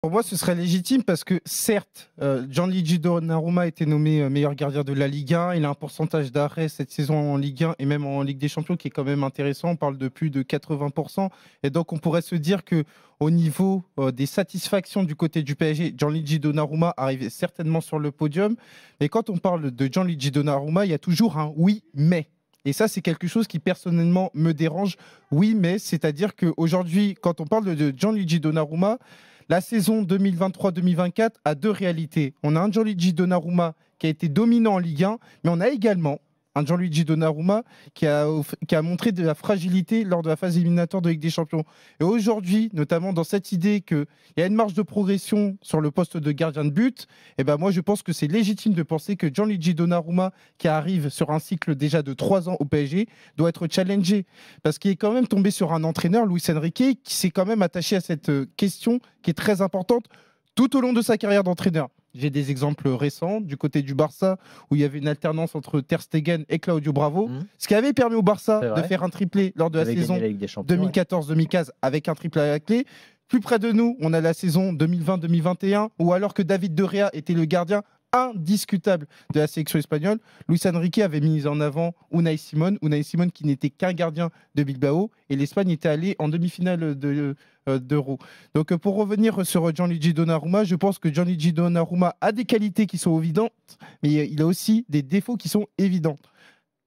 Pour moi, ce serait légitime parce que, certes, Gianluigi Donnarumma a été nommé meilleur gardien de la Ligue 1. Il a un pourcentage d'arrêt cette saison en Ligue 1 et même en Ligue des Champions qui est quand même intéressant. On parle de plus de 80%. Et donc, on pourrait se dire que au niveau des satisfactions du côté du PSG, Gianluigi Donnarumma arrive certainement sur le podium. Mais quand on parle de Gianluigi Donnarumma, il y a toujours un oui, mais. Et ça, c'est quelque chose qui personnellement me dérange. Oui, mais c'est-à-dire qu'aujourd'hui, quand on parle de Gianluigi Donnarumma, la saison 2023-2024 a deux réalités. On a un Gianluigi Donnarumma qui a été dominant en Ligue 1, mais on a également un Gianluigi Donnarumma qui a montré de la fragilité lors de la phase éliminatoire de Ligue des Champions. Et aujourd'hui, notamment dans cette idée qu'il y a une marge de progression sur le poste de gardien de but, eh ben moi je pense que c'est légitime de penser que Gianluigi Donnarumma, qui arrive sur un cycle déjà de 3 ans au PSG, doit être challengé. Parce qu'il est quand même tombé sur un entraîneur, Luis Enrique, qui s'est quand même attaché à cette question qui est très importante tout au long de sa carrière d'entraîneur. J'ai des exemples récents du côté du Barça où il y avait une alternance entre Ter Stegen et Claudio Bravo, ce qui avait permis au Barça de faire un triplé lors de la saison 2014-2015 avec un triplé à la clé. Plus près de nous, on a la saison 2020-2021 où alors que David De Gea était le gardien indiscutable de la sélection espagnole, Luis Enrique avait mis en avant Unai Simon qui n'était qu'un gardien de Bilbao et l'Espagne était allée en demi-finale d'Euro. Donc pour revenir sur Gianluigi Donnarumma, je pense que Gianluigi Donnarumma a des qualités qui sont évidentes, mais il a aussi des défauts qui sont évidents.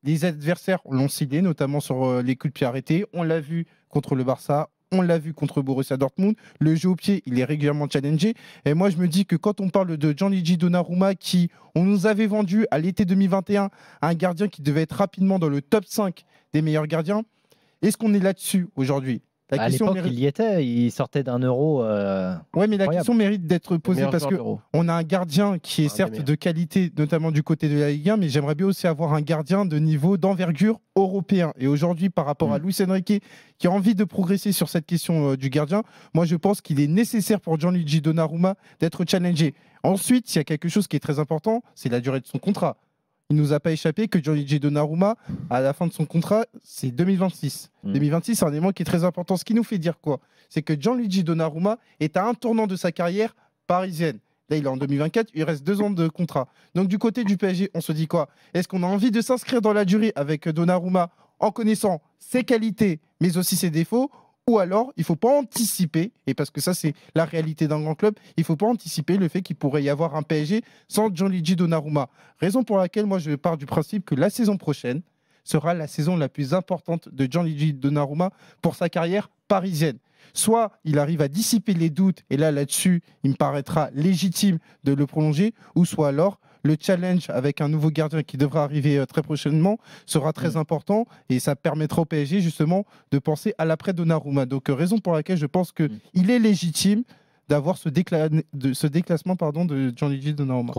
Les adversaires l'ont ciblé, notamment sur les coups de pied arrêtés. On l'a vu contre le Barça, on l'a vu contre Borussia Dortmund. Le jeu au pied, il est régulièrement challengé. Et moi, je me dis que quand on parle de Gianluigi Donnarumma, qui on nous avait vendu à l'été 2021 un gardien qui devait être rapidement dans le top 5 des meilleurs gardiens, est-ce qu'on est là-dessus aujourd'hui ? À l'époque, il y était. Il sortait d'un Euro. Oui, mais la question mérite d'être posée parce qu'on a un gardien qui est certes de qualité, notamment du côté de la Ligue 1, mais j'aimerais bien aussi avoir un gardien de niveau d'envergure européen. Et aujourd'hui, par rapport à Luis Enrique, qui a envie de progresser sur cette question du gardien, moi je pense qu'il est nécessaire pour Gianluigi Donnarumma d'être challengé. Ensuite, il y a quelque chose qui est très important, c'est la durée de son contrat. Il ne nous a pas échappé que Gianluigi Donnarumma, à la fin de son contrat, c'est 2026. 2026, c'est un élément qui est très important. Ce qui nous fait dire quoi ? C'est que Gianluigi Donnarumma est à un tournant de sa carrière parisienne. Là, il est en 2024, il reste 2 ans de contrat. Donc, du côté du PSG, on se dit quoi ? Est-ce qu'on a envie de s'inscrire dans la durée avec Donnarumma en connaissant ses qualités, mais aussi ses défauts ? Ou alors, il ne faut pas anticiper, et parce que ça, c'est la réalité d'un grand club, il ne faut pas anticiper le fait qu'il pourrait y avoir un PSG sans Gianluigi Donnarumma. Raison pour laquelle, moi, je pars du principe que la saison prochaine sera la saison la plus importante de Gianluigi Donnarumma pour sa carrière parisienne. Soit il arrive à dissiper les doutes, et là-dessus, il me paraîtra légitime de le prolonger, ou soit alors, le challenge avec un nouveau gardien qui devra arriver très prochainement sera très important et ça permettra au PSG justement de penser à l'après Donnarumma. Donc raison pour laquelle je pense qu'il est légitime d'avoir ce déclassement de Gianluigi Donnarumma.